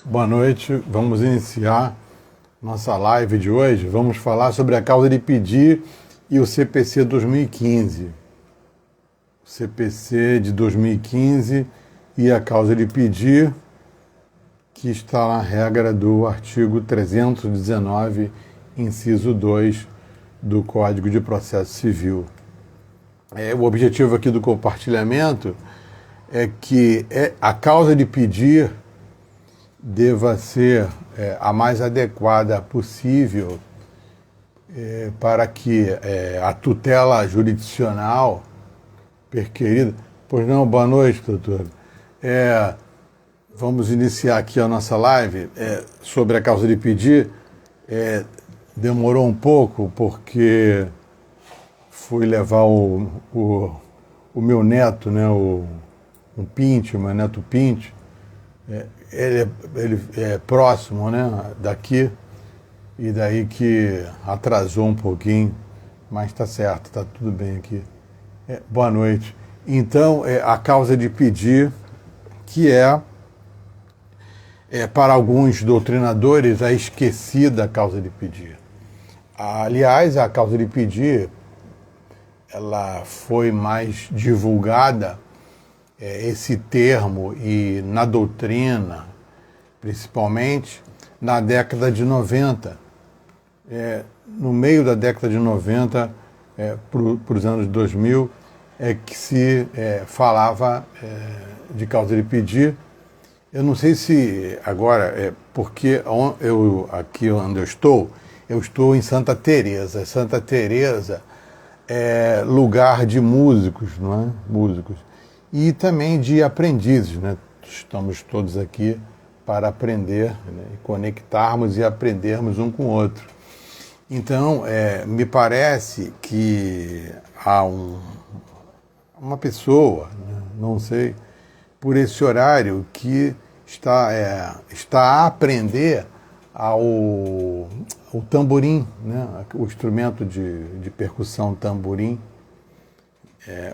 Boa noite, vamos iniciar nossa live de hoje. Vamos falar sobre a causa de pedir e o CPC 2015. O CPC de 2015 e a causa de pedir, que está na regra do artigo 319, inciso 2 do Código de Processo Civil. O objetivo aqui do compartilhamento é que a causa de pedir deva ser a mais adequada possível para que a tutela jurisdicional perquerida... Pois não, boa noite, doutor. Vamos iniciar aqui a nossa live sobre a causa de pedir. Demorou um pouco porque fui levar o meu neto, né, o meu neto Pinte. Ele é próximo, né, daqui, e daí que atrasou um pouquinho, mas está certo, está tudo bem aqui. Boa noite. Então, a causa de pedir, que para alguns doutrinadores, a esquecida causa de pedir. Aliás, a causa de pedir, ela foi mais divulgada, esse termo, e na doutrina, principalmente, na década de 90. No meio da década de 90, para os anos 2000, que se falava de causa de pedir. Eu não sei se agora, porque aqui onde eu estou em Santa Teresa. Santa Teresa é lugar de músicos, não é? Músicos. E também de aprendizes, né? Estamos todos aqui para aprender, né? Conectarmos e aprendermos um com o outro. Então, me parece que há uma pessoa, né? Não sei, por esse horário, que está a aprender o tamborim, né? O instrumento de percussão tamborim.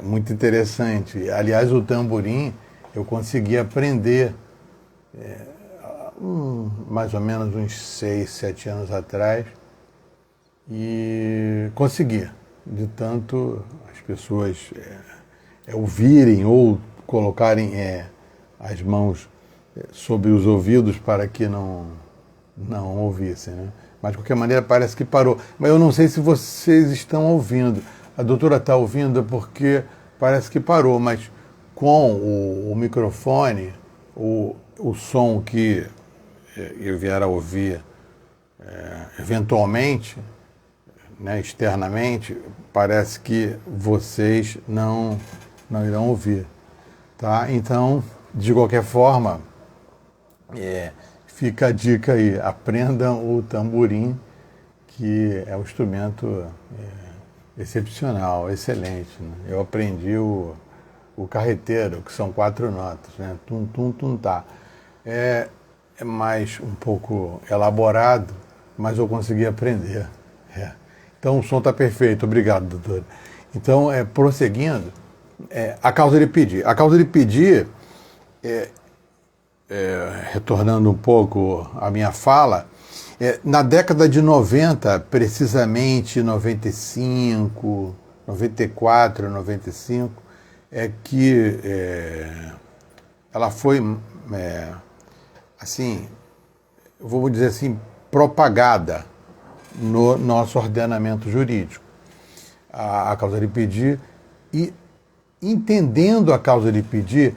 Muito interessante. Aliás, o tamborim eu consegui aprender mais ou menos uns 6, 7 anos atrás, e consegui, de tanto as pessoas ouvirem ou colocarem as mãos sobre os ouvidos para que não ouvissem, né? Mas, de qualquer maneira, parece que parou. Mas eu não sei se vocês estão ouvindo. A doutora está ouvindo porque parece que parou, mas com o microfone, o som que eu vier a ouvir eventualmente, né, externamente, parece que vocês não irão ouvir. Tá? Então, de qualquer forma, fica a dica aí, aprendam o tamborim, que é um instrumento excepcional, excelente, né? Eu aprendi o carreteiro, que são 4 notas, né? Tum, tum, tum, tá. É mais um pouco elaborado, mas eu consegui aprender. Então o som está perfeito, obrigado, doutor. Então, prosseguindo, a causa de pedir. A causa de pedir, retornando um pouco à minha fala, na década de 90, precisamente 95, 94, 95, que ela foi, assim, vou dizer assim, propagada no nosso ordenamento jurídico, a causa de pedir. E entendendo a causa de pedir,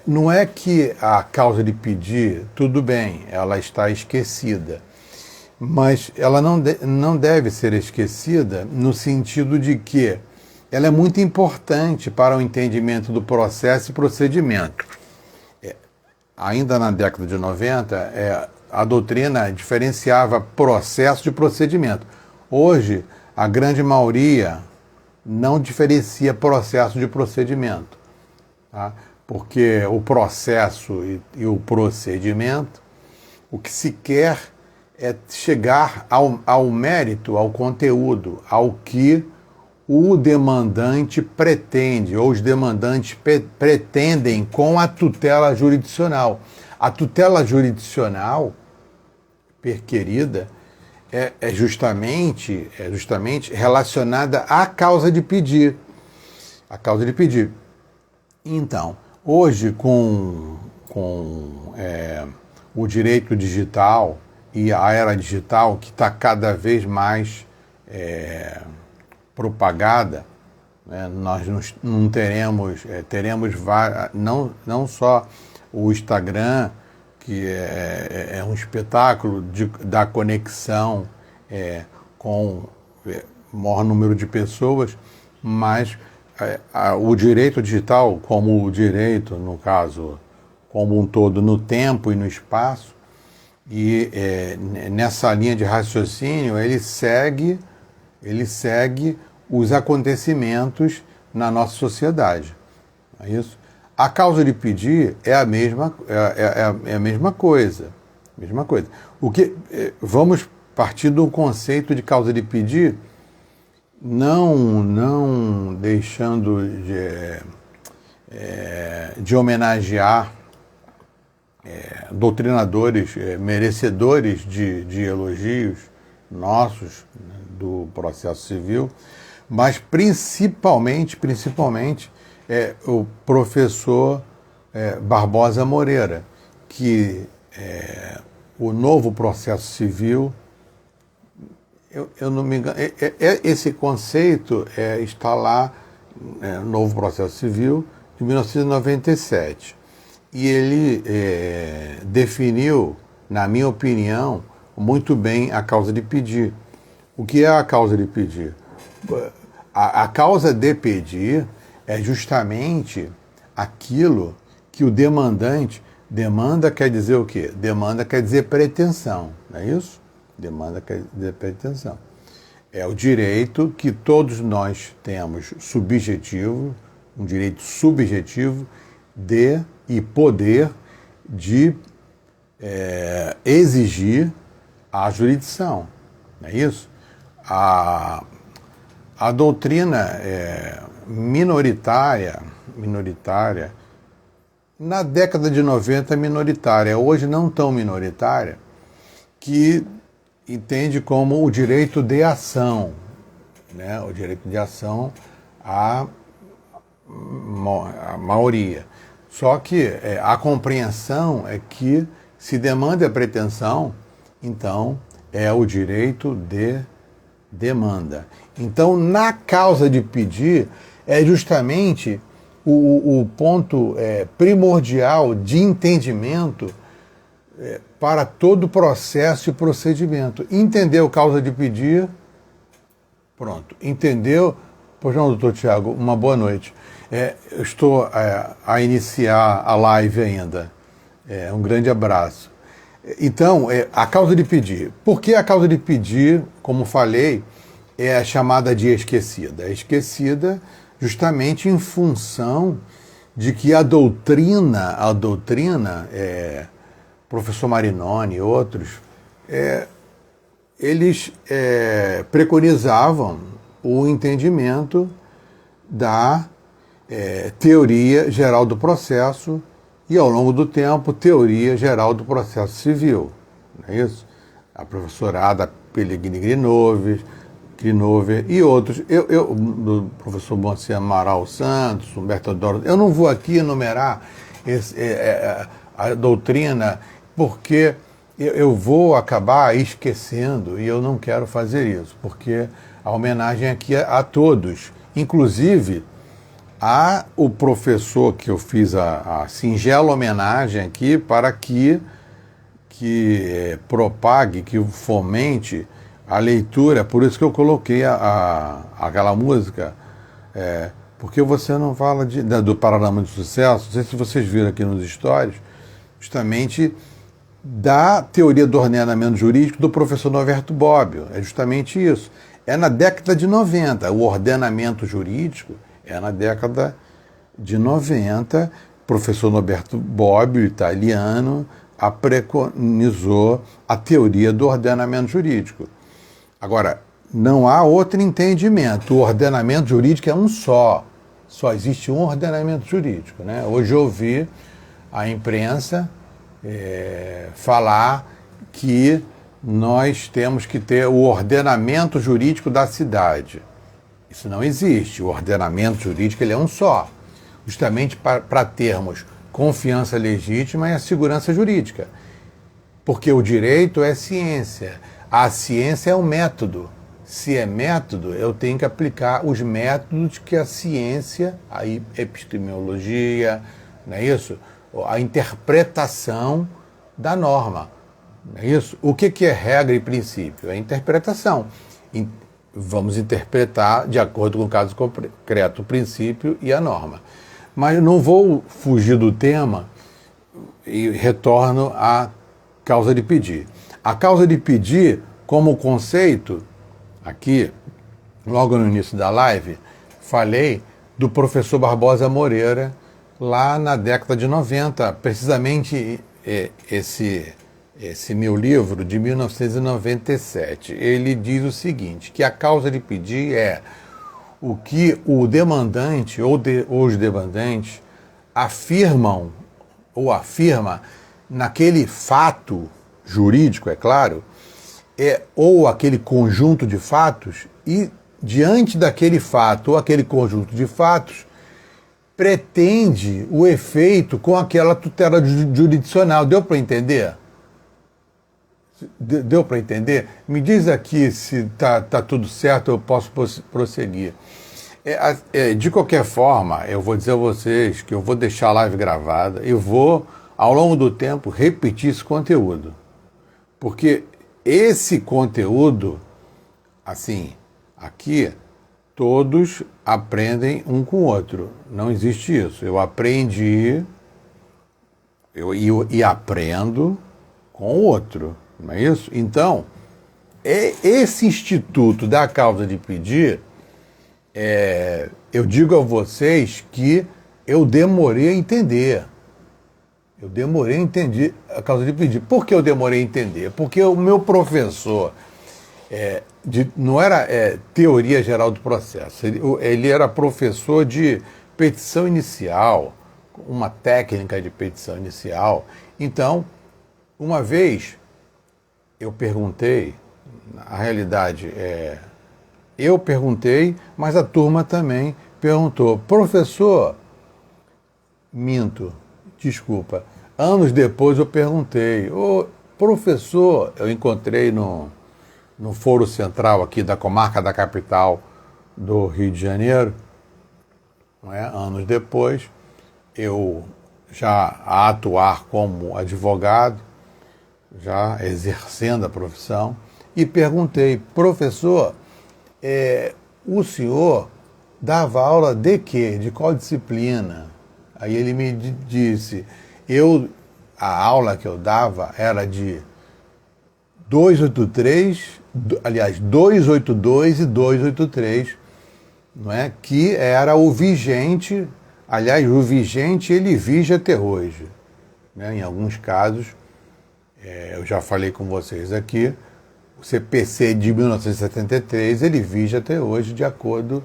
não é que a causa de pedir, tudo bem, ela está esquecida, mas ela não deve ser esquecida no sentido de que ela é muito importante para o entendimento do processo e procedimento. Ainda na década de 90, a doutrina diferenciava processo de procedimento. Hoje, a grande maioria não diferencia processo de procedimento, tá? Porque o processo e o procedimento, o que se quer é chegar ao mérito, ao conteúdo, ao que o demandante pretende, ou os demandantes pretendem com a tutela jurisdicional. A tutela jurisdicional, perquerida, é justamente relacionada à causa de pedir. A causa de pedir. Então, hoje, com o direito digital e a era digital, que está cada vez mais propagada, né, nós não teremos não só o Instagram, que é um espetáculo da conexão com o maior número de pessoas, mas o direito digital, como o direito, no caso, como um todo, no tempo e no espaço, e nessa linha de raciocínio, ele segue os acontecimentos na nossa sociedade. É isso? A causa de pedir é a mesma coisa. Mesma coisa. Vamos partir do conceito de causa de pedir, não deixando de homenagear doutrinadores merecedores de elogios nossos, né, do processo civil, mas principalmente o professor Barbosa Moreira, que o novo processo civil, eu não me engano, esse conceito está lá no novo processo civil de 1997. E ele definiu, na minha opinião, muito bem a causa de pedir. O que é a causa de pedir? A causa de pedir é justamente aquilo que o demandante... Demanda quer dizer o quê? Demanda quer dizer pretensão, não é isso? Demanda quer dizer pretensão. É o direito que todos nós temos subjetivo, um direito subjetivo e poder de exigir a jurisdição, não é isso? A doutrina minoritária, na década de 90 minoritária, hoje não tão minoritária, que entende como o direito de ação, né? O direito de ação à maioria. Só que a compreensão é que se demanda a pretensão, então é o direito de demanda. Então, na causa de pedir, é justamente o ponto primordial de entendimento para todo processo e procedimento. Entendeu causa de pedir? Pronto. Entendeu? Pois não, doutor Tiago, uma boa noite. Eu estou a iniciar a live ainda. Um grande abraço. Então, a causa de pedir. Por que a causa de pedir, como falei, é chamada de esquecida? É esquecida justamente em função de que a doutrina, professor Marinoni e outros, eles preconizavam o entendimento da teoria geral do processo e, ao longo do tempo, teoria geral do processo civil. Não é isso? A professora Ada Pellegrini Grinover e outros. Do professor Moacir Amaral Santos, Humberto Doro, eu não vou aqui enumerar a doutrina, porque eu vou acabar esquecendo, e eu não quero fazer isso, porque a homenagem aqui é a todos, inclusive o professor, que eu fiz a singela homenagem aqui para que propague, que fomente a leitura. Por isso que eu coloquei aquela música, porque você não fala do Paralama de Sucesso, não sei se vocês viram aqui nos stories, justamente da teoria do ordenamento jurídico do professor Norberto Bobbio. É justamente isso. É na década de 90. O ordenamento jurídico é na década de 90. O professor Norberto Bobbio, italiano, preconizou a teoria do ordenamento jurídico. Agora, não há outro entendimento. O ordenamento jurídico é um só. Só existe um ordenamento jurídico, né? Hoje eu vi a imprensa falar que nós temos que ter o ordenamento jurídico da cidade. Isso não existe. O ordenamento jurídico ele é um só, justamente para termos confiança legítima e a segurança jurídica. Porque o direito é ciência. A ciência é um método. Se é método, eu tenho que aplicar os métodos que a ciência, a epistemologia, não é isso? A interpretação da norma. Não é isso? O que é regra e princípio? É a interpretação. Vamos interpretar de acordo com o caso concreto, o princípio e a norma. Mas não vou fugir do tema e retorno à causa de pedir. A causa de pedir, como conceito, aqui, logo no início da live, falei do professor Barbosa Moreira, lá na década de 90, precisamente esse meu livro de 1997. Ele diz o seguinte, que a causa de pedir é o que o demandante ou os demandantes afirmam ou afirma naquele fato jurídico, é claro, ou aquele conjunto de fatos, e diante daquele fato ou aquele conjunto de fatos, pretende o efeito com aquela tutela jurisdicional. Deu para entender? Deu para entender? Me diz aqui se tá tudo certo, eu posso prosseguir. De qualquer forma, eu vou dizer a vocês que eu vou deixar a live gravada e vou, ao longo do tempo, repetir esse conteúdo. Porque esse conteúdo, assim, aqui, todos aprendem um com o outro. Não existe isso. Eu aprendi e aprendo com o outro. Não é isso? Então, esse instituto da causa de pedir, eu digo a vocês que eu demorei a entender. Eu demorei a entender a causa de pedir. Por que eu demorei a entender? Porque o meu professor não era teoria geral do processo. Ele era professor de petição inicial, uma técnica de petição inicial. Então, uma vez eu perguntei, na realidade, eu perguntei, mas a turma também perguntou. Professor, minto, desculpa. Anos depois eu perguntei, professor, eu encontrei no Foro Central aqui da comarca da capital do Rio de Janeiro, não é? Anos depois, eu já a atuar como advogado, já exercendo a profissão, e perguntei, professor, o senhor dava aula de quê? De qual disciplina? Aí ele me disse, a aula que eu dava era de 282 e 283, não é? Que era o vigente, aliás, o vigente ele vige até hoje, né? Em alguns casos, eu já falei com vocês aqui, o CPC de 1973 ele vige até hoje de acordo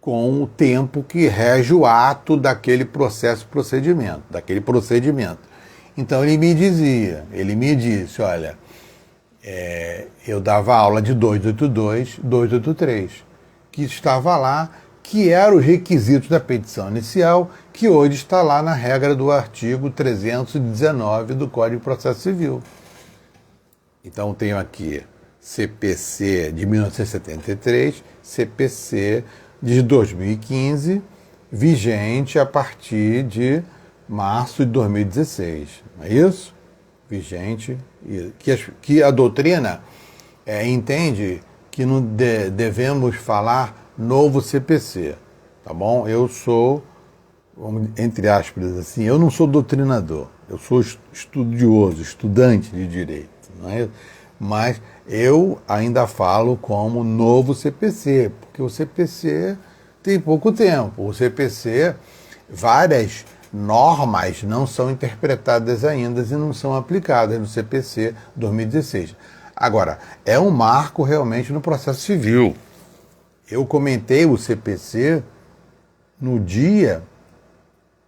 com o tempo que rege o ato daquele procedimento. Então ele me disse, olha, eu dava aula de 282, 283, que estava lá, que era o requisito da petição inicial, que hoje está lá na regra do artigo 319 do Código de Processo Civil. Então tenho aqui CPC de 1973, CPC de 2015, vigente a partir de março de 2016. Não é isso? Vigente. Que a doutrina entende que não devemos falar novo CPC. Tá bom? Eu sou, entre aspas assim, eu não sou doutrinador. Eu sou estudioso, estudante de direito. Não é? Mas eu ainda falo como novo CPC, porque o CPC tem pouco tempo. O CPC, várias normas não são interpretadas ainda e não são aplicadas no CPC 2016. Agora, é um marco realmente no processo civil. Eu comentei o CPC no dia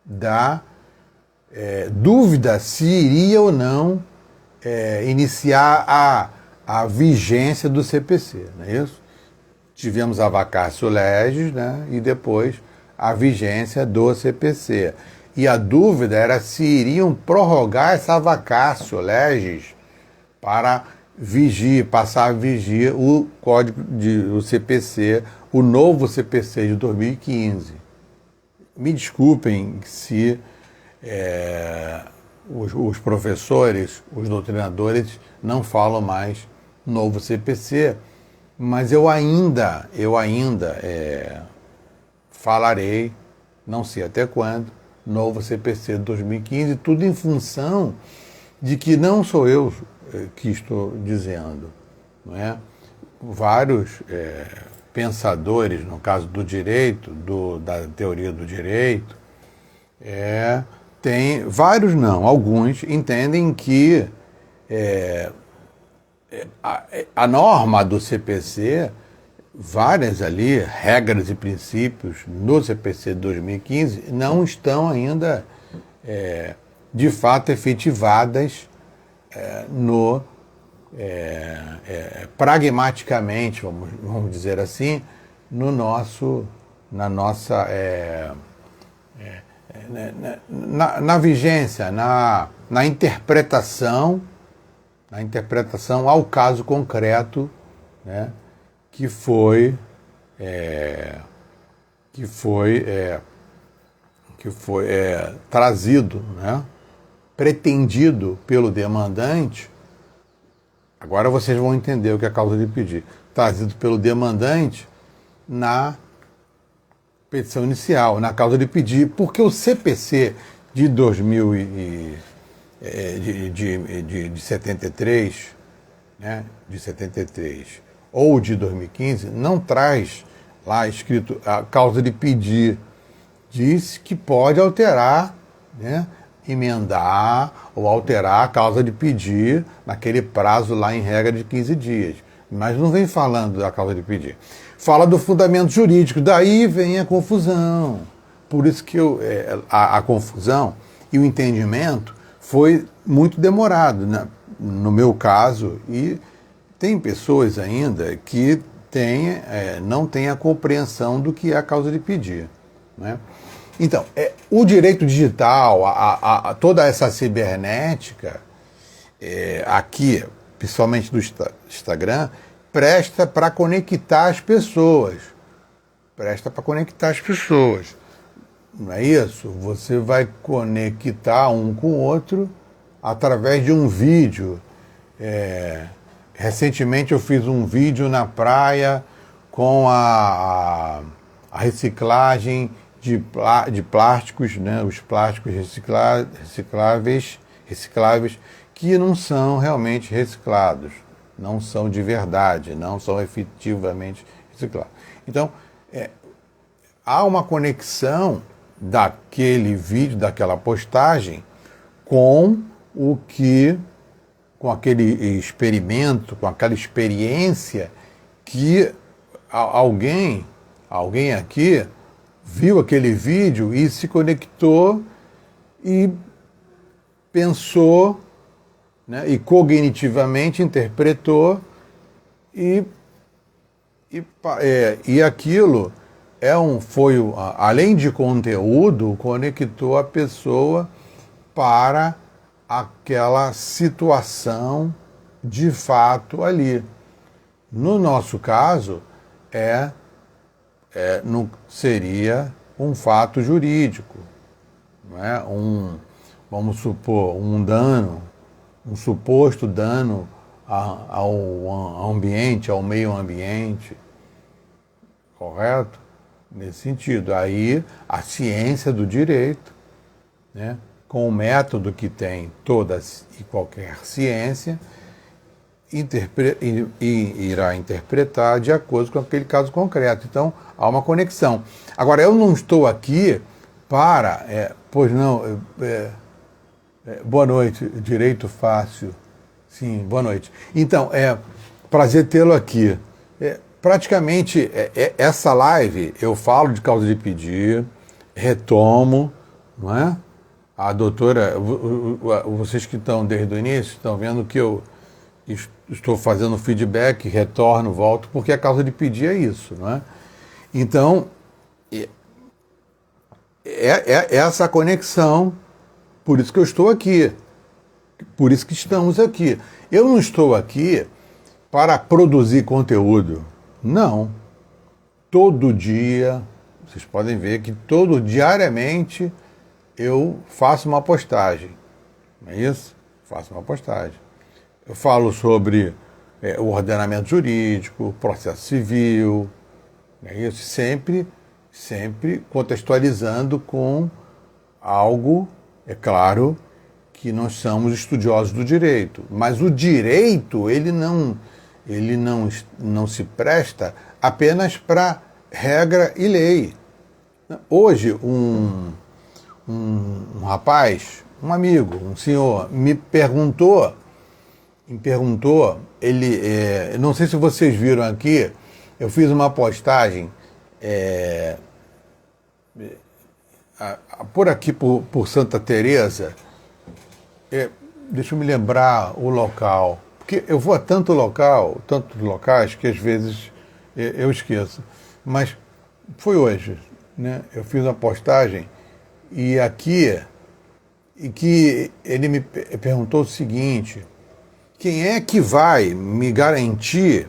da dúvida se iria ou não iniciar a vigência do CPC, não é isso? Tivemos a vacatio legis, né, e depois a vigência do CPC. E a dúvida era se iriam prorrogar essa vacatio legis para passar a vigir o o CPC, o novo CPC de 2015. Me desculpem se os professores, os doutrinadores não falam mais novo CPC, mas eu ainda falarei, não sei até quando, novo CPC de 2015, tudo em função de que não sou eu que estou dizendo, não é? Vários pensadores, no caso do direito, da teoria do direito, tem vários não, alguns entendem que a norma do CPC, várias ali, regras e princípios no CPC de 2015, não estão ainda, de fato, efetivadas pragmaticamente, vamos dizer assim, na vigência, na interpretação ao caso concreto, né, que foi trazido, né, pretendido pelo demandante. Agora vocês vão entender o que é a causa de pedir. Trazido pelo demandante na petição inicial, na causa de pedir, porque o CPC de 73, né, de 73 ou de 2015, não traz lá escrito a causa de pedir. Diz que pode alterar, né, emendar ou alterar a causa de pedir naquele prazo lá em regra de 15 dias. Mas não vem falando da causa de pedir. Fala do fundamento jurídico, daí vem a confusão. Por isso que a confusão e o entendimento foi muito demorado, né? No meu caso, e tem pessoas ainda que não têm a compreensão do que é a causa de pedir, né? Então, o direito digital, toda essa cibernética, aqui, principalmente do Instagram, presta para conectar as pessoas. Presta para conectar as pessoas. Não é isso? Você vai conectar um com o outro através de um vídeo. Recentemente eu fiz um vídeo na praia com a reciclagem de plásticos, né, os plásticos recicláveis, que não são realmente reciclados, não são de verdade, não são efetivamente reciclados. Então, há uma conexão daquele vídeo, daquela postagem, com aquele experimento, com aquela experiência que alguém aqui viu aquele vídeo e se conectou e pensou, né, e cognitivamente interpretou e aquilo além de conteúdo, conectou a pessoa para aquela situação de fato ali. No nosso caso, seria um fato jurídico, não é? Vamos supor, um dano, um suposto dano ao ambiente, ao meio ambiente, correto? Nesse sentido, aí a ciência do direito, né, com o método que tem toda e qualquer ciência, irá interpretar de acordo com aquele caso concreto. Então, há uma conexão. Agora, eu não estou aqui para... boa noite, direito fácil. Sim, boa noite. Então, prazer tê-lo aqui. Praticamente, essa live, eu falo de causa de pedir, retomo, não é? A doutora, vocês que estão desde o início, estão vendo que eu estou fazendo feedback, retorno, volto, porque a causa de pedir é isso, não é? Então, é essa conexão, por isso que eu estou aqui, por isso que estamos aqui. Eu não estou aqui para produzir conteúdo, não. Todo dia, vocês podem ver que diariamente eu faço uma postagem, não é isso? Faço uma postagem. Eu falo sobre o ordenamento jurídico, o processo civil, não é isso? Sempre contextualizando com algo, é claro, que nós somos estudiosos do direito, mas o direito ele não se presta apenas para regra e lei. Hoje um rapaz, um amigo, um senhor me perguntou, não sei se vocês viram aqui, eu fiz uma postagem por aqui por Santa Teresa. Deixa eu me lembrar o local, porque eu vou a tantos locais que às vezes eu esqueço, mas foi hoje, né? Eu fiz uma postagem e que ele me perguntou o seguinte: quem é que vai me garantir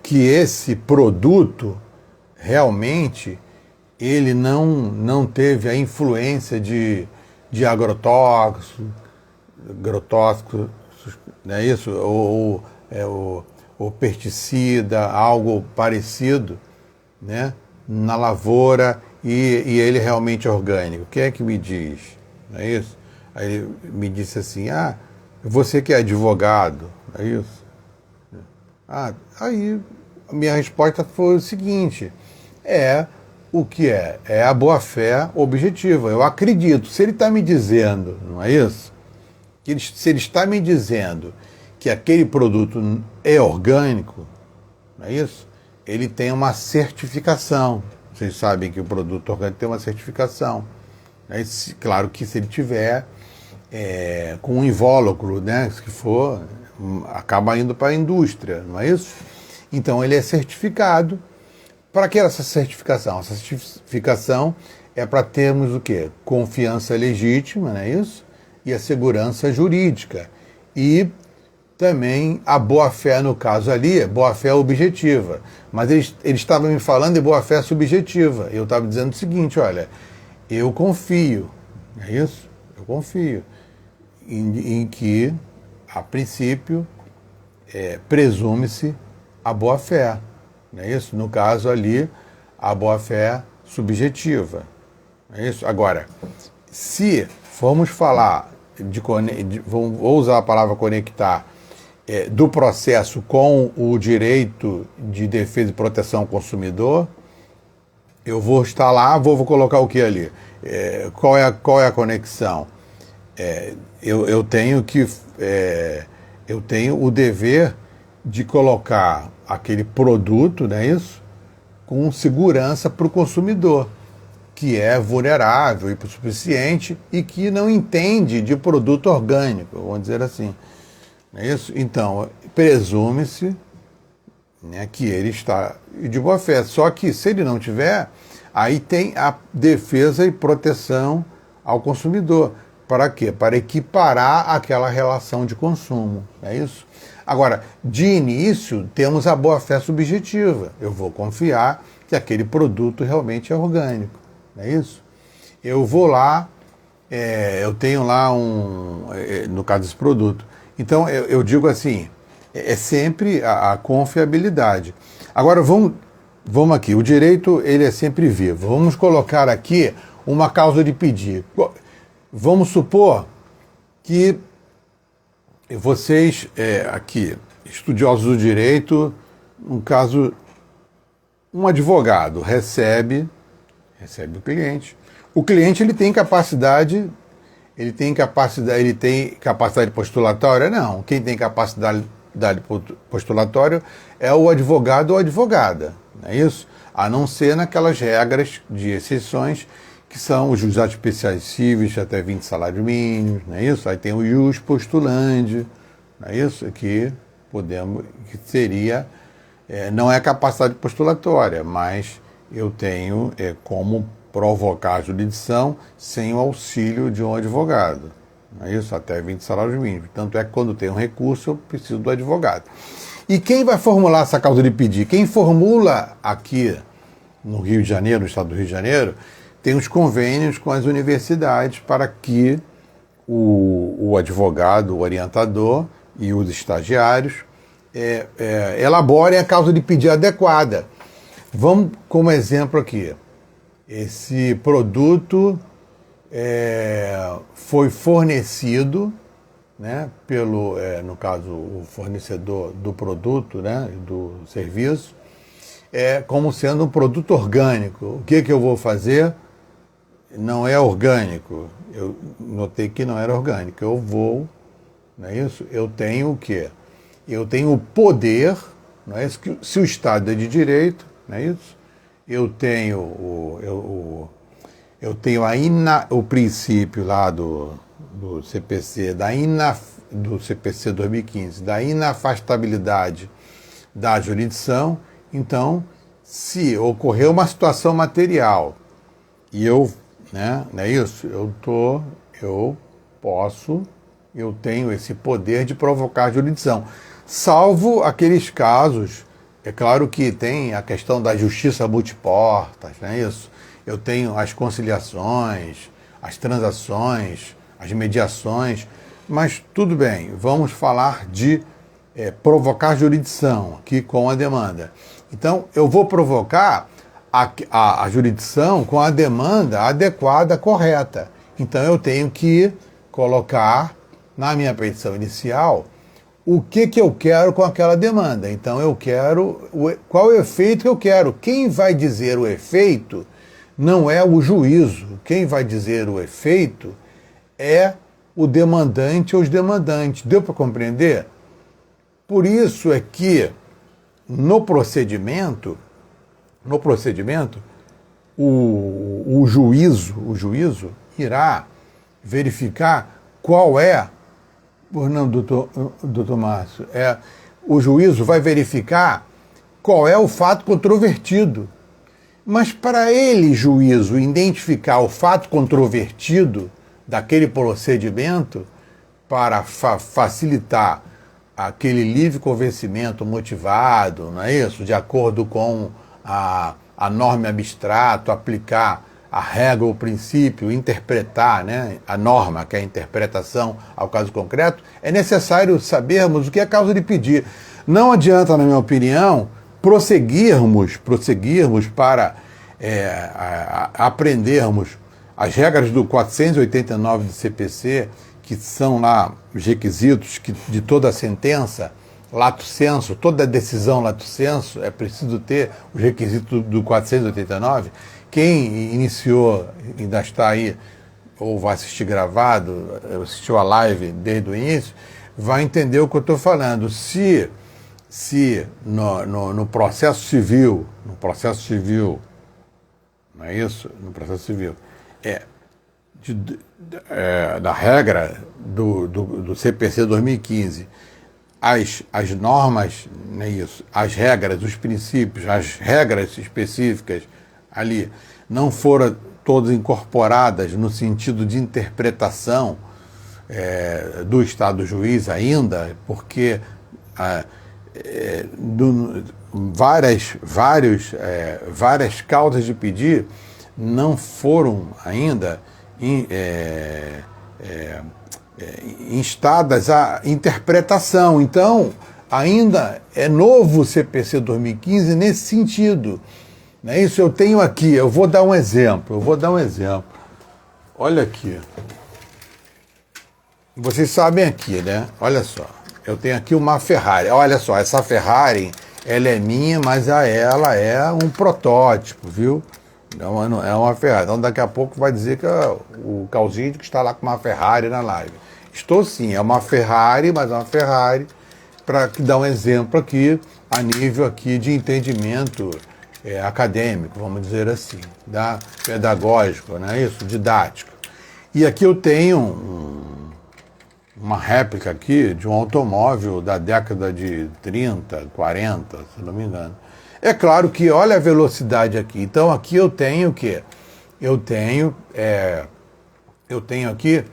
que esse produto realmente ele não teve a influência de agrotóxicos, não é isso? Ou pesticida, algo parecido, né? Na lavoura e ele realmente é orgânico. Quem é que me diz? Não é isso? Aí ele me disse assim: você que é advogado, não é isso? Aí a minha resposta foi o seguinte: o que é? É a boa-fé objetiva. Eu acredito. Se ele está me dizendo, não é isso? Se ele está me dizendo que aquele produto é orgânico, não é isso? Ele tem uma certificação. Vocês sabem que o produto orgânico tem uma certificação. Claro que se ele tiver com um invólucro, né? Se for, acaba indo para a indústria, não é isso? Então ele é certificado. Para que essa certificação? Essa certificação é para termos o quê? Confiança legítima, não é isso? E a segurança jurídica. E também a boa-fé, no caso ali, boa-fé objetiva. Mas ele estava me falando de boa-fé subjetiva. Eu estava dizendo o seguinte: olha, eu confio, não é isso? Eu confio em que, a princípio, presume-se a boa-fé. Não é isso? No caso ali, a boa-fé subjetiva. Não é isso? Agora, se formos falar vou usar a palavra conectar, do processo com o direito de defesa e proteção ao consumidor, eu vou estar lá, vou colocar o que ali? Qual é a conexão? Eu tenho o dever de colocar aquele produto, não é isso? Com segurança para o consumidor, que é vulnerável, hipossuficiente e que não entende de produto orgânico, vamos dizer assim. Não é isso? Então, presume-se, né, que ele está de boa fé. Só que se ele não tiver, aí tem a defesa e proteção ao consumidor. Para quê? Para equiparar aquela relação de consumo. É isso? Agora, de início, temos a boa-fé subjetiva. Eu vou confiar que aquele produto realmente é orgânico. Não é isso? Eu vou lá, eu tenho lá no caso desse produto. Então, eu digo assim, é sempre a confiabilidade. Agora, vamos aqui. O direito, ele é sempre vivo. Vamos colocar aqui uma causa de pedir. Vamos supor que vocês, aqui, estudiosos do direito, no caso, um advogado recebe o cliente. O cliente, ele tem capacidade postulatória? Não. Quem tem capacidade postulatória é o advogado ou a advogada, não é isso? A não ser naquelas regras de exceções que são os juizados especiais cíveis até 20 salários mínimos, não é isso? Aí tem o ius postulandi, não é isso? Que seria, não é capacidade postulatória, mas eu tenho como provocar a jurisdição sem o auxílio de um advogado, não é isso? Até 20 salários mínimos. Tanto é que quando tem um recurso eu preciso do advogado. E quem vai formular essa causa de pedir? Quem formula aqui no Rio de Janeiro, no estado do Rio de Janeiro, tem os convênios com as universidades para que o advogado, o orientador e os estagiários elaborem a causa de pedir adequada. Vamos como exemplo aqui. Esse produto foi fornecido, né, pelo, no caso, o fornecedor do produto, né, do serviço, como sendo um produto orgânico. O que eu vou fazer? Não é orgânico. Eu notei que não era orgânico. Eu vou, não é isso? Eu tenho o quê? Eu tenho o poder, não é isso? Se o Estado é de direito, não é isso? Eu tenho o princípio lá do CPC, do CPC 2015, da inafastabilidade da jurisdição. Então, se ocorrer uma situação material e eu, né, não é isso? Eu tenho esse poder de provocar a jurisdição, salvo aqueles casos. É claro que tem a questão da justiça multiportas, não é isso? Eu tenho as conciliações, as transações, as mediações, mas tudo bem, vamos falar de provocar jurisdição aqui com a demanda. Então, eu vou provocar a jurisdição com a demanda adequada, correta. Então, eu tenho que colocar na minha petição inicial o que eu quero com aquela demanda. Então, eu quero qual é o efeito que eu quero. Quem vai dizer o efeito não é o juízo. Quem vai dizer o efeito é o demandante ou os demandantes. Deu para compreender? Por isso é que no procedimento, o juízo irá verificar qual é. Não, doutor Márcio, o juízo vai verificar qual é o fato controvertido. Mas para ele, juízo, identificar o fato controvertido daquele procedimento para facilitar aquele livre convencimento motivado, não é isso? De acordo com a norma abstrato, aplicar a regra ou o princípio, interpretar, né, a norma, que é a interpretação ao caso concreto, é necessário sabermos o que é causa de pedir. Não adianta, na minha opinião, prosseguirmos para aprendermos as regras do 489 do CPC, que são lá os requisitos de toda a sentença, lato sensu, toda decisão lato sensu, é preciso ter os requisitos do 489. Quem iniciou, ainda está aí, ou vai assistir gravado, assistiu a live desde o início, vai entender o que eu estou falando. Se no processo civil, não é isso? No processo civil, da regra do CPC 2015, as normas, não é isso? As regras, os princípios, as regras específicas ali não foram todas incorporadas no sentido de interpretação do Estado juiz ainda, porque várias causas de pedir não foram ainda instadas à interpretação. Então, ainda é novo o CPC 2015 nesse sentido. Não é isso? Eu tenho aqui, eu vou dar um exemplo. Olha aqui. Vocês sabem aqui, né? Olha só. Eu tenho aqui uma Ferrari. Olha só, essa Ferrari, ela é minha, mas ela é um protótipo, viu? Não é uma Ferrari. Então daqui a pouco vai dizer que é o Calzini que está lá com uma Ferrari na live. Estou sim, é uma Ferrari, mas é uma Ferrari para dar um exemplo aqui, a nível aqui de entendimento acadêmico, vamos dizer assim, pedagógico, não é isso? Didático. E aqui eu tenho uma réplica aqui de um automóvel da década de 30, 40, se não me engano. É claro que olha a velocidade aqui. Então aqui eu tenho o quê? Eu tenho aqui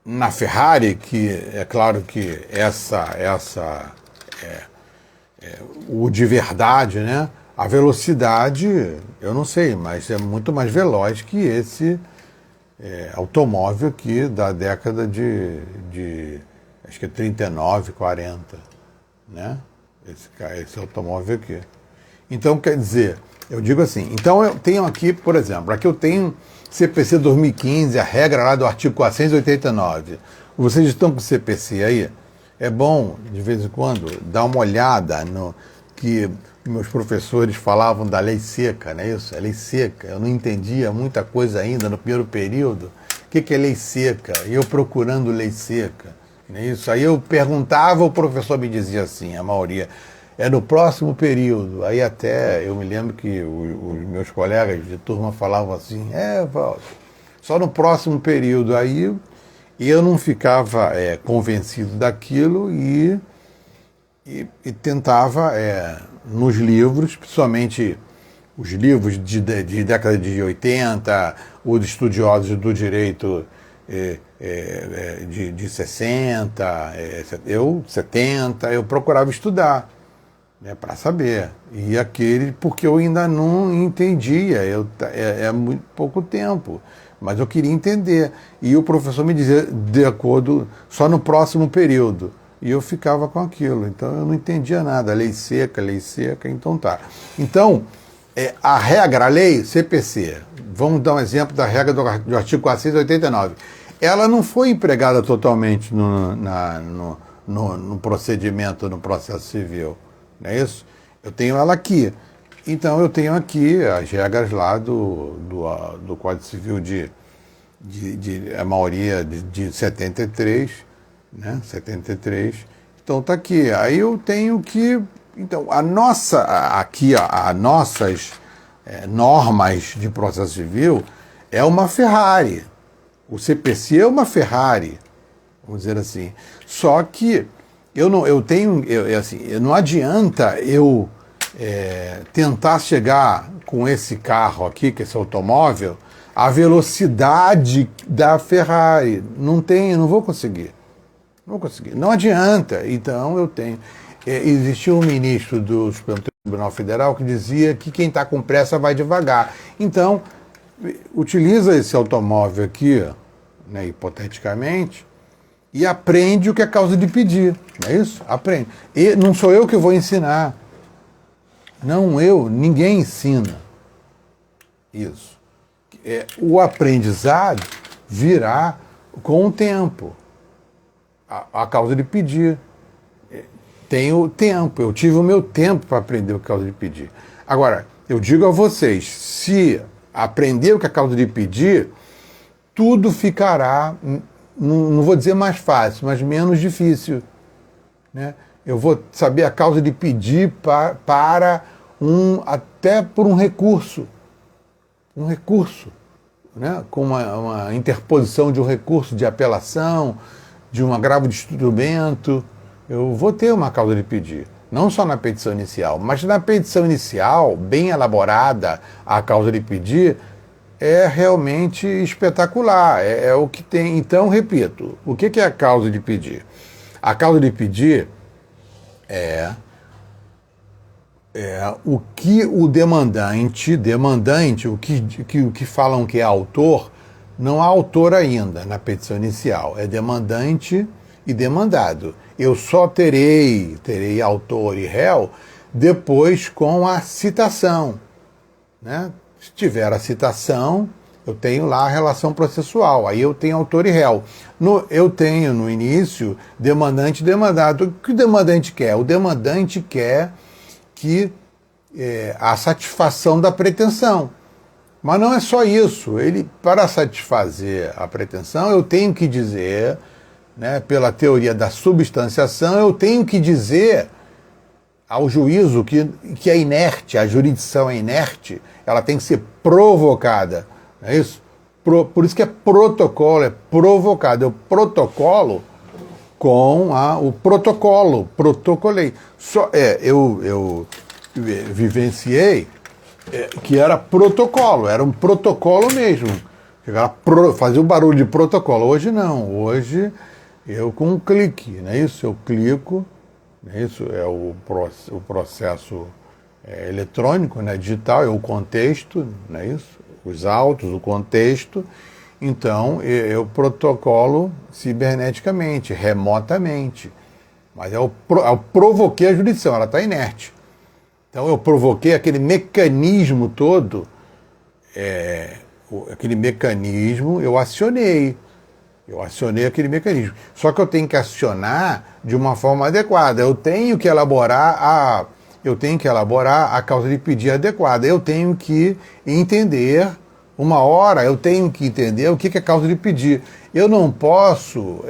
na Ferrari, que é claro que o de verdade, né? A velocidade, eu não sei, mas é muito mais veloz que esse automóvel aqui da década de acho que é 39, 40, né? Esse automóvel aqui. Então, quer dizer, eu digo assim, então eu tenho aqui, por exemplo, aqui eu tenho CPC 2015, a regra lá do artigo 489. Vocês estão com o CPC aí? É bom, de vez em quando, dar uma olhada no que meus professores falavam da lei seca, não é isso? É lei seca. Eu não entendia muita coisa ainda no primeiro período. O que é lei seca? E eu procurando lei seca, não é isso? Aí eu perguntava, o professor me dizia assim, a maioria, é no próximo período. Aí até eu me lembro que os meus colegas de turma falavam assim, Walter, só no próximo período. Aí eu não ficava convencido daquilo e tentava, nos livros, principalmente os livros de década de 80, os estudiosos do direito de 60, 70, eu procurava estudar, para saber. E porque eu ainda não entendia, é muito pouco tempo, mas eu queria entender. E o professor me dizia, de acordo, só no próximo período. E eu ficava com aquilo, então eu não entendia nada, lei seca, então tá. Então, a regra, a lei CPC, vamos dar um exemplo da regra do artigo 489, ela não foi empregada totalmente no procedimento, no processo civil, não é isso? Eu tenho ela aqui. Então eu tenho aqui as regras lá do Código Civil a maioria de 73, né? 73. Então tá aqui. Aí eu tenho que... Então, as nossas normas de processo civil é uma Ferrari. O CPC é uma Ferrari, vamos dizer assim. Só que não adianta eu tentar chegar com esse carro aqui, com esse automóvel, à velocidade da Ferrari. Não vou conseguir. Não vou conseguir. Não adianta. Então eu tenho... existia um ministro do Supremo Tribunal Federal que dizia que quem está com pressa vai devagar. Então, utiliza esse automóvel aqui, né, hipoteticamente, e aprende o que é causa de pedir. Não é isso? Aprende. E não sou eu que vou ensinar. Ninguém ensina isso. O aprendizado virá com o tempo. A causa de pedir. Tenho tempo, eu tive o meu tempo para aprender o que é causa de pedir. Agora, eu digo a vocês, se aprender o que é causa de pedir, tudo ficará, não vou dizer mais fácil, mas menos difícil, né? Eu vou saber a causa de pedir até por um recurso, né? Com uma interposição de um recurso de apelação, de um agravo de instrumento. Eu vou ter uma causa de pedir, não só na petição inicial, mas na petição inicial, bem elaborada, a causa de pedir é realmente espetacular, é o que tem. Então, repito, o que é a causa de pedir? A causa de pedir é o que o demandante, o que falam que é autor, não há autor ainda na petição inicial, é demandante e demandado. Eu só terei autor e réu depois com a citação, né? Se tiver a citação, eu tenho lá a relação processual, aí eu tenho autor e réu. Eu tenho no início demandante e demandado. O que o demandante quer? O demandante quer que a satisfação da pretensão. Mas não é só isso. Para satisfazer a pretensão, eu tenho que dizer, né, pela teoria da substanciação, eu tenho que dizer ao juízo que é inerte, a jurisdição é inerte, ela tem que ser provocada. Não é isso? Por isso que é protocolo, é provocado. Eu protocolo com o protocolo, protocolei. Eu vivenciei que era protocolo, era um protocolo mesmo. Fazia o barulho de protocolo. Hoje não, hoje eu com um clique, não é isso? Eu clico, não é isso? É o processo eletrônico, né, digital, é o contexto, não é isso? Os autos, o contexto. Então, eu protocolo ciberneticamente, remotamente. Mas eu provoquei a jurisdição, ela está inerte. Então, eu provoquei aquele mecanismo todo, aquele mecanismo, eu acionei. Eu acionei aquele mecanismo. Só que eu tenho que acionar de uma forma adequada. Eu tenho que elaborar a causa de pedir adequada. Eu tenho que entender, uma hora, eu tenho que entender o que é causa de pedir. Eu não posso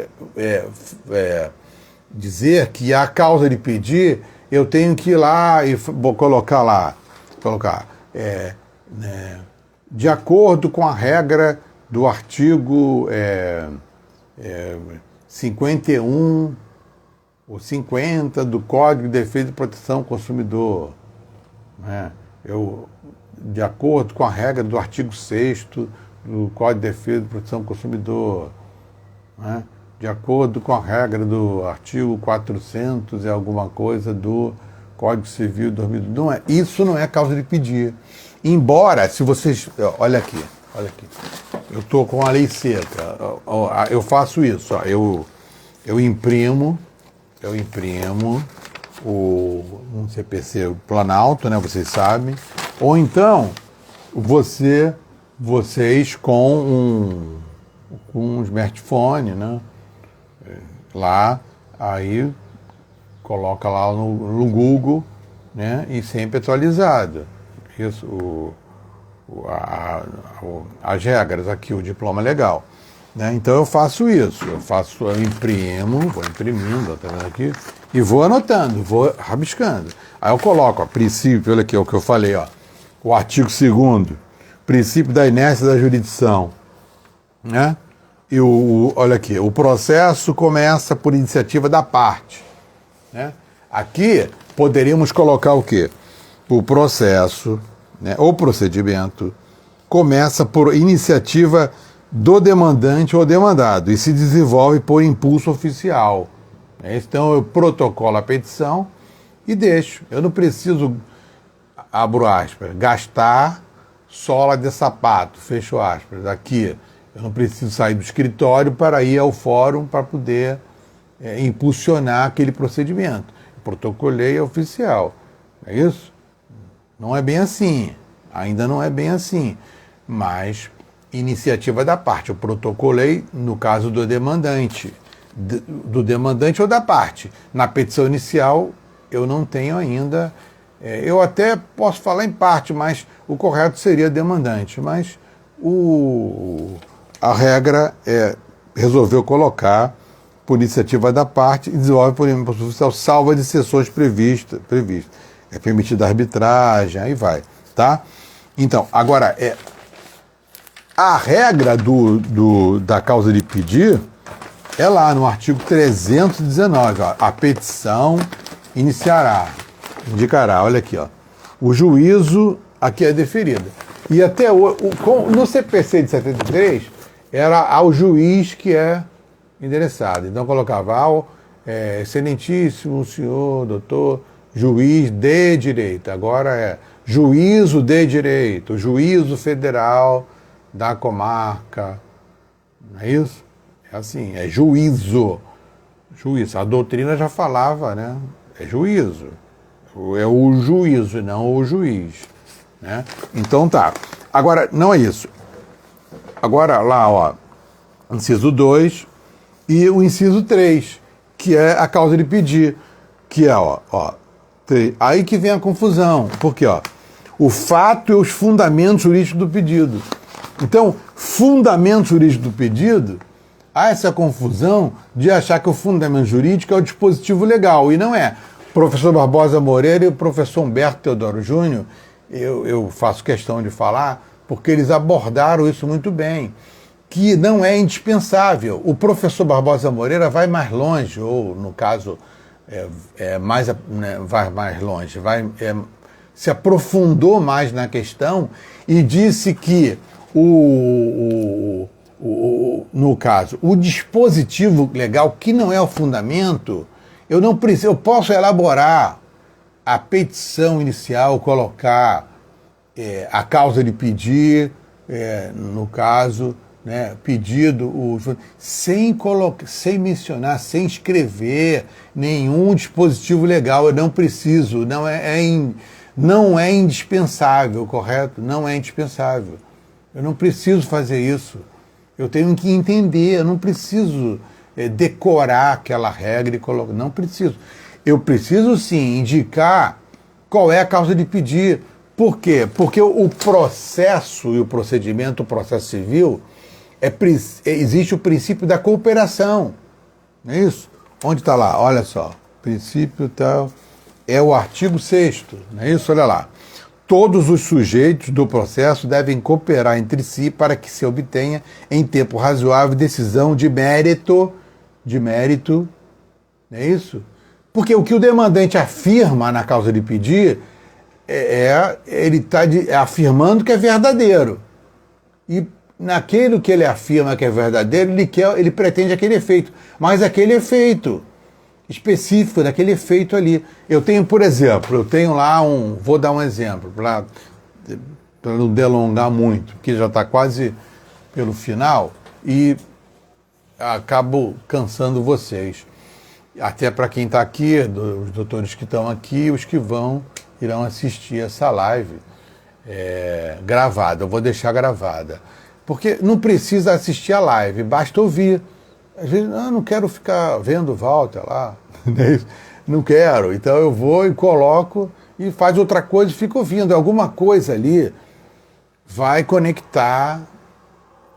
dizer que a causa de pedir, eu tenho que ir lá e colocar de acordo com a regra do artigo 51 ou 50 do Código de Defesa e Proteção do Consumidor. Né? De acordo com a regra do artigo 6º do Código de Defesa e Proteção do Consumidor. Né? De acordo com a regra do artigo 400 e alguma coisa do Código Civil de 2002. Isso não é causa de pedir. Embora, se vocês... Olha aqui. Eu estou com a lei seca. Eu faço isso. Eu imprimo um CPC Planalto, né? Vocês sabem. Ou então, vocês com um smartphone, né? Lá, aí coloca lá no Google, né? E sempre atualizado. Isso, as regras aqui, o diploma legal. Né? Então eu faço isso, eu imprimo, vou imprimindo, tá vendo aqui? E vou anotando, vou rabiscando. Aí eu coloco, princípio, olha aqui, o que eu falei, o artigo 2º, princípio da inércia da jurisdição. Né? E olha aqui, o processo começa por iniciativa da parte. Né? Aqui poderíamos colocar o quê? O processo, né, ou procedimento, começa por iniciativa do demandante ou demandado e se desenvolve por impulso oficial. Então eu protocolo a petição e deixo. Eu não preciso, abro aspas, gastar sola de sapato, fecho aspas, aqui. Eu não preciso sair do escritório para ir ao fórum para poder impulsionar aquele procedimento. Protocolei é oficial. É isso? Não é bem assim. Ainda não é bem assim. Mas iniciativa da parte. Eu protocolei no caso do demandante. Do demandante ou da parte. Na petição inicial, eu não tenho ainda... eu até posso falar em parte, mas o correto seria demandante. Mas a regra resolveu colocar por iniciativa da parte e desenvolve por impulso oficial, salva de sessões previstas. É permitida a arbitragem, aí vai. Tá? Então, agora, a regra da causa de pedir é lá no artigo 319. A petição indicará, olha aqui, o juízo aqui é deferido. E até no CPC de 73, era ao juiz que é endereçado. Então, colocava excelentíssimo senhor, doutor, juiz de direito. Agora é juízo de direito, juízo federal da comarca. Não é isso? É assim, é juízo. Juízo. A doutrina já falava, né? É juízo. É o juízo e não o juiz. Né? Então tá. Agora, não é isso. Agora lá, inciso 2 e o inciso 3, que é a causa de pedir, que é, aí que vem a confusão, porque, o fato e os fundamentos jurídicos do pedido. Então, fundamento jurídico do pedido, há essa confusão de achar que o fundamento jurídico é o dispositivo legal, e não é. professor Barbosa Moreira e o professor Humberto Teodoro Júnior, eu faço questão de falar, porque eles abordaram isso muito bem, que não é indispensável. O professor Barbosa Moreira vai mais longe, ou no caso, vai mais longe, se aprofundou mais na questão e disse que no caso, o dispositivo legal, que não é o fundamento, eu posso elaborar a petição inicial, colocar a causa de pedir, no caso, né, pedido, sem mencionar, sem escrever nenhum dispositivo legal. Eu não preciso, não é indispensável, correto? Não é indispensável. Eu não preciso fazer isso. Eu tenho que entender, eu não preciso decorar aquela regra e colocar. Não preciso. Eu preciso sim indicar qual é a causa de pedir. Por quê? Porque o processo e o procedimento, o processo civil, existe o princípio da cooperação. Não é isso? Onde está lá? Olha só. Princípio tal. É o artigo 6º. Não é isso? Olha lá. Todos os sujeitos do processo devem cooperar entre si para que se obtenha, em tempo razoável, decisão de mérito, não é isso? Porque o que o demandante afirma na causa de pedir, ele está afirmando que é verdadeiro. E naquilo que ele afirma que é verdadeiro, ele pretende aquele efeito. Mas aquele efeito específico daquele efeito ali. Eu tenho, por exemplo, vou dar um exemplo, para não delongar muito, porque já está quase pelo final e acabo cansando vocês. Até para quem está aqui, os doutores que estão aqui, os que irão assistir essa live gravada. Eu vou deixar gravada. Porque não precisa assistir a live, basta ouvir. Às vezes, não quero ficar vendo Walter lá, não quero. Então eu vou e coloco e faz outra coisa e fico ouvindo. Alguma coisa ali vai conectar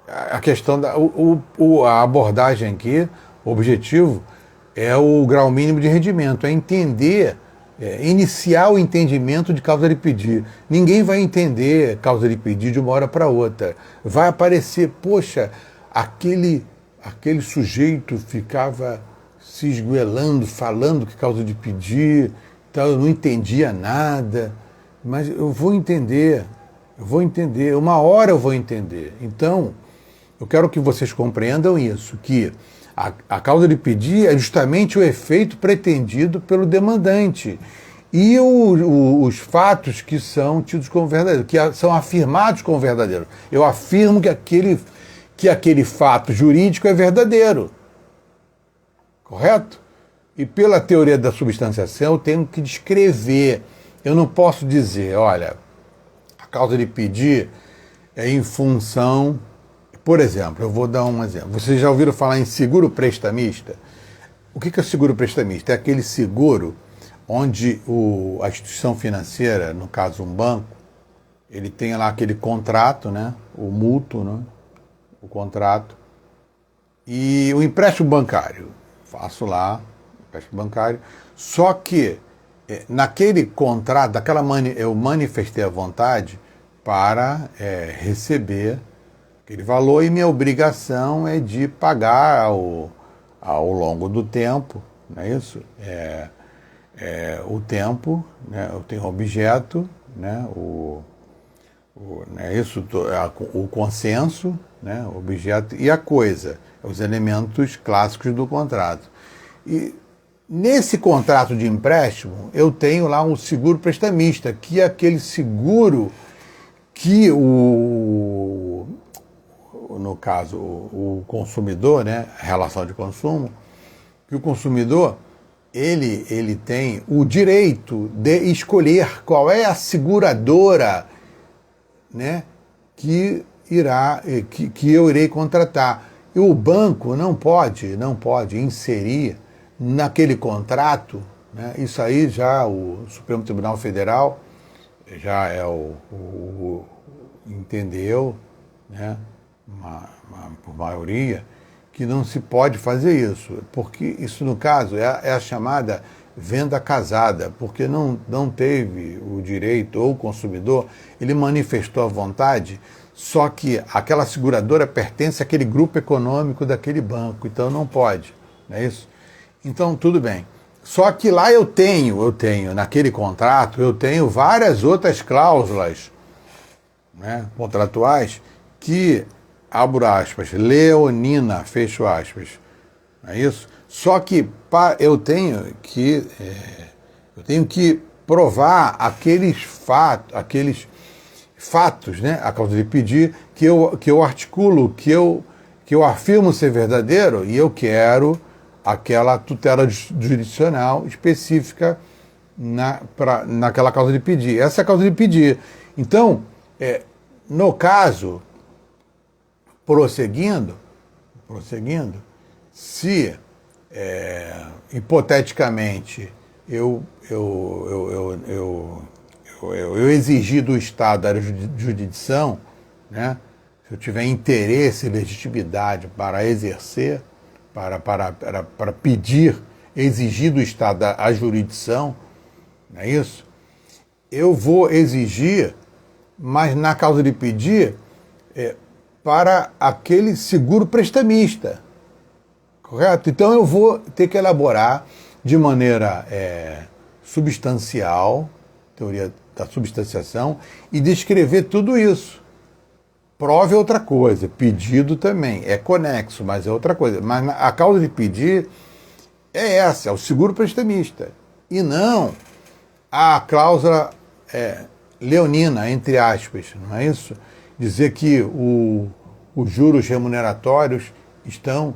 a questão a abordagem aqui, o objetivo é o grau mínimo de rendimento, é entender, iniciar o entendimento de causa de pedir. Ninguém vai entender causa de pedir de uma hora para outra. Vai aparecer, poxa, aquele sujeito ficava se esgoelando, falando que causa de pedir, então eu não entendia nada, mas eu vou entender, uma hora eu vou entender. Então, eu quero que vocês compreendam isso, que a causa de pedir é justamente o efeito pretendido pelo demandante e os fatos que são tidos como verdadeiros, que são afirmados como verdadeiros. Eu afirmo que aquele fato jurídico é verdadeiro. Correto? E pela teoria da substanciação, eu tenho que descrever. Eu não posso dizer, olha, a causa de pedir é em função... Por exemplo, eu vou dar um exemplo. Vocês já ouviram falar em seguro prestamista? O que é seguro prestamista? É aquele seguro onde a instituição financeira, no caso um banco, ele tem lá aquele contrato, né? O mútuo, né? O contrato, e o empréstimo bancário. Faço lá, empréstimo bancário, só que naquele contrato, eu manifestei a vontade para receber aquele valor e minha obrigação é de pagar ao longo do tempo, não é isso? O tempo, né? Eu tenho objeto, né? O consenso, né, o objeto e a coisa, os elementos clássicos do contrato. E nesse contrato de empréstimo, eu tenho lá um seguro prestamista, que é aquele seguro que no caso, o consumidor, né, relação de consumo, que o consumidor ele tem o direito de escolher qual é a seguradora, né, que eu irei contratar. E o banco não pode inserir naquele contrato, né, isso aí já o Supremo Tribunal Federal já entendeu, né, por maioria, que não se pode fazer isso, porque isso, no caso, é a chamada venda casada, porque não teve o direito, ou o consumidor, ele manifestou a vontade, só que aquela seguradora pertence àquele grupo econômico daquele banco, então não pode, não é isso? Então, tudo bem. Só que lá eu tenho, naquele contrato, eu tenho várias outras cláusulas, né, contratuais que, abro aspas, leonina, fecho aspas, não é isso? Só que eu tenho que provar aqueles fatos, né, a causa de pedir, que eu articulo, que eu afirmo ser verdadeiro, e eu quero aquela tutela jurisdicional específica naquela causa de pedir. Essa é a causa de pedir. Então, no caso, prosseguindo, se hipoteticamente eu exigir do Estado a jurisdição, né, se eu tiver interesse e legitimidade para exercer, para pedir, exigir do Estado a jurisdição, não é isso? Eu vou exigir, mas na causa de pedir, para aquele seguro prestamista, correto? Então eu vou ter que elaborar de maneira substancial, teoria da substanciação, e descrever tudo isso. Prova é outra coisa, pedido também, é conexo, mas é outra coisa. Mas a causa de pedir é essa, é o seguro prestamista, e não a cláusula leonina, entre aspas, não é isso? Dizer que os juros remuneratórios estão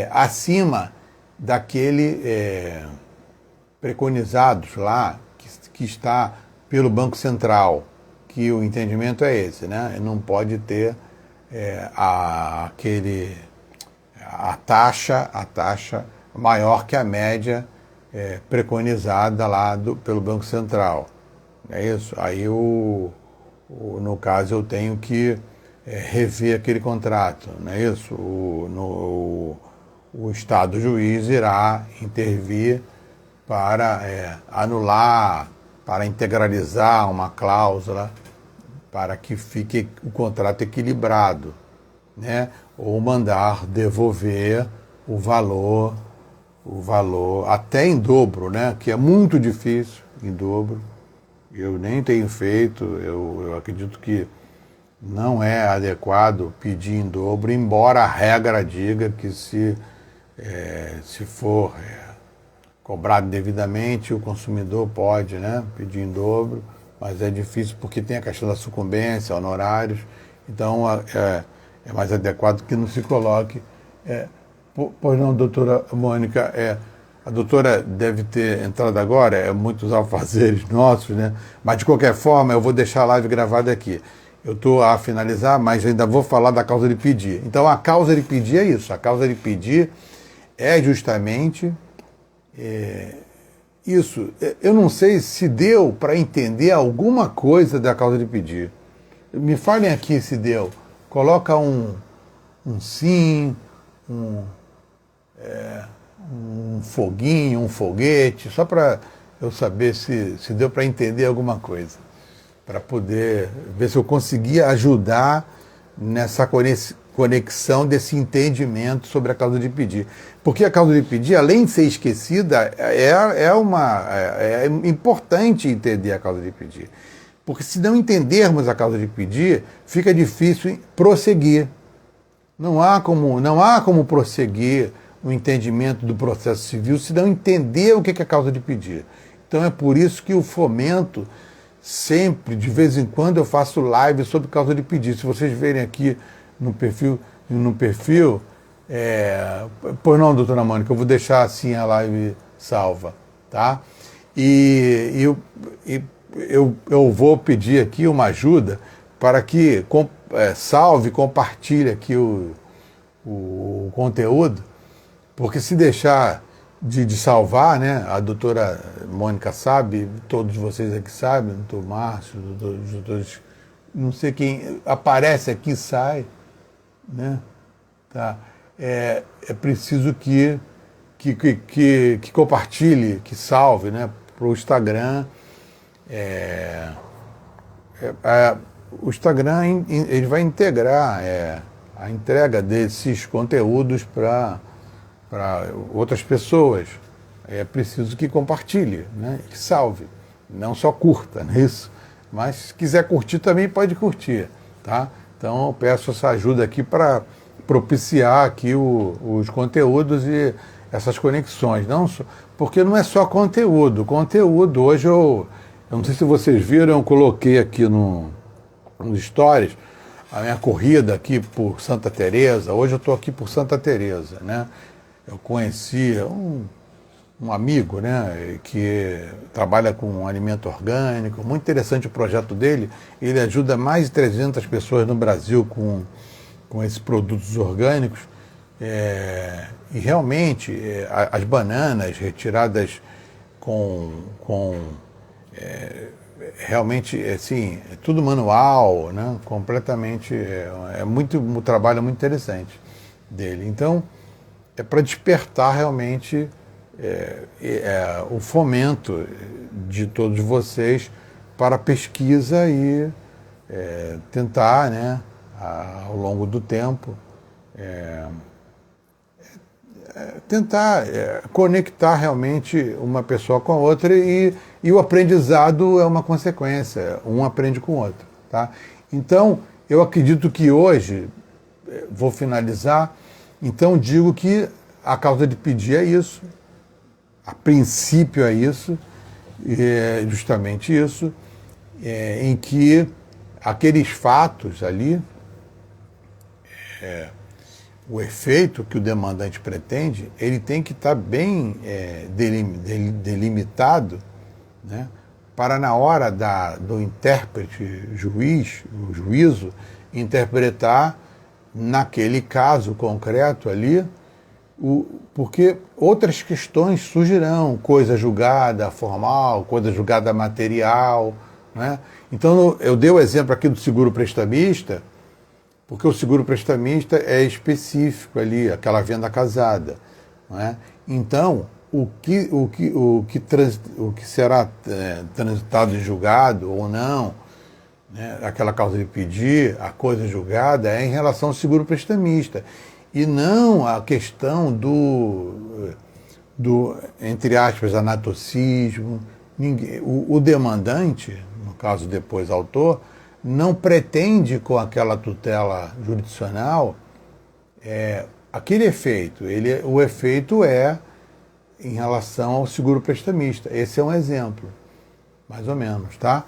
acima daquele preconizados lá, que está pelo Banco Central, que o entendimento é esse, né? Não pode ter a taxa maior que a média preconizada lá pelo Banco Central. É isso? Aí, no caso, eu tenho que rever aquele contrato, não é isso? O Estado juiz irá intervir para anular, para integralizar uma cláusula, para que fique o contrato equilibrado, né? Ou mandar devolver o valor até em dobro, né? Que é muito difícil, em dobro. Eu nem tenho feito, eu acredito que não é adequado pedir em dobro, embora a regra diga que se for cobrado devidamente, o consumidor pode, né, pedir em dobro, mas é difícil porque tem a questão da sucumbência, honorários, então é mais adequado que não se coloque. Pois não, doutora Mônica, a doutora deve ter entrado agora, muitos afazeres nossos, né? Mas de qualquer forma eu vou deixar a live gravada aqui. Eu estou a finalizar, mas ainda vou falar da causa de pedir. Então a causa de pedir é isso, a causa de pedir é justamente isso. Eu não sei se deu para entender alguma coisa da causa de pedir. Me falem aqui se deu. Coloca um sim, um foguinho, um foguete, só para eu saber se deu para entender alguma coisa, para poder ver se eu conseguia ajudar nessa conexão desse entendimento sobre a causa de pedir. Porque a causa de pedir, além de ser esquecida, é importante entender a causa de pedir. Porque se não entendermos a causa de pedir, fica difícil prosseguir. Não há como prosseguir o entendimento do processo civil se não entender o que é a causa de pedir. Então é por isso que eu fomento sempre, de vez em quando, eu faço live sobre causa de pedir. Se vocês verem aqui no perfil, pois não, doutora Mônica, eu vou deixar assim a live salva, tá? E eu vou pedir aqui uma ajuda para que salve, compartilhe aqui o conteúdo, porque se deixar de salvar, né, a doutora Mônica sabe, todos vocês aqui sabem, o doutor Márcio, os doutores, não sei quem, aparece aqui e sai, né? Tá? É preciso que que compartilhe, que salve, né, para o Instagram. O Instagram ele vai integrar a entrega desses conteúdos para outras pessoas. É preciso que compartilhe, né, que salve, não só curta, não é isso? Mas se quiser curtir também pode curtir, tá? Então eu peço essa ajuda aqui para propiciar aqui os conteúdos e essas conexões, porque não é só conteúdo. Conteúdo hoje eu não sei se vocês viram, eu coloquei aqui nos stories a minha corrida aqui por Santa Teresa. Hoje eu estou aqui por Santa Teresa, né? Eu conheci um amigo, né, que trabalha com alimento orgânico, muito interessante o projeto dele. Ele ajuda mais de 300 pessoas no Brasil com esses produtos orgânicos. E realmente as bananas retiradas realmente assim, é tudo manual, né? Completamente um trabalho muito interessante dele. Então é para despertar realmente o fomento de todos vocês para a pesquisa e tentar, né, ao longo do tempo tentar conectar realmente uma pessoa com a outra e o aprendizado é uma consequência, um aprende com o outro, tá? Então, eu acredito que hoje, vou finalizar, então digo que a causa de pedir é isso, a princípio é isso, justamente isso, em que aqueles fatos ali, o efeito que o demandante pretende, ele tem que estar bem delimitado, né, para na hora do intérprete, o juízo, interpretar naquele caso concreto ali, porque outras questões surgirão, coisa julgada formal, coisa julgada material, né? Então eu dei o exemplo aqui do seguro prestamista, porque o seguro prestamista é específico ali, aquela venda casada, não é? Então, o que será transitado em julgado ou não, né, aquela causa de pedir, a coisa julgada é em relação ao seguro prestamista, e não a questão do entre aspas, anatocismo. O demandante, no caso depois autor, não pretende com aquela tutela jurisdicional aquele efeito. O efeito é em relação ao seguro prestamista. Esse é um exemplo, mais ou menos, tá?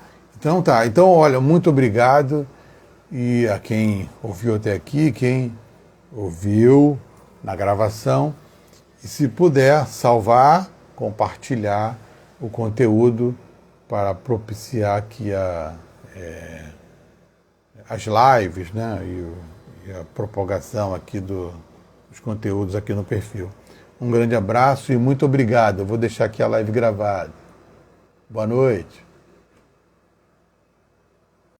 Então, olha, muito obrigado e a quem ouviu até aqui, quem ouviu na gravação, e se puder salvar, compartilhar o conteúdo para propiciar aqui as lives, né, e a propagação aqui dos conteúdos aqui no perfil. Um grande abraço e muito obrigado. Eu vou deixar aqui a live gravada. Boa noite.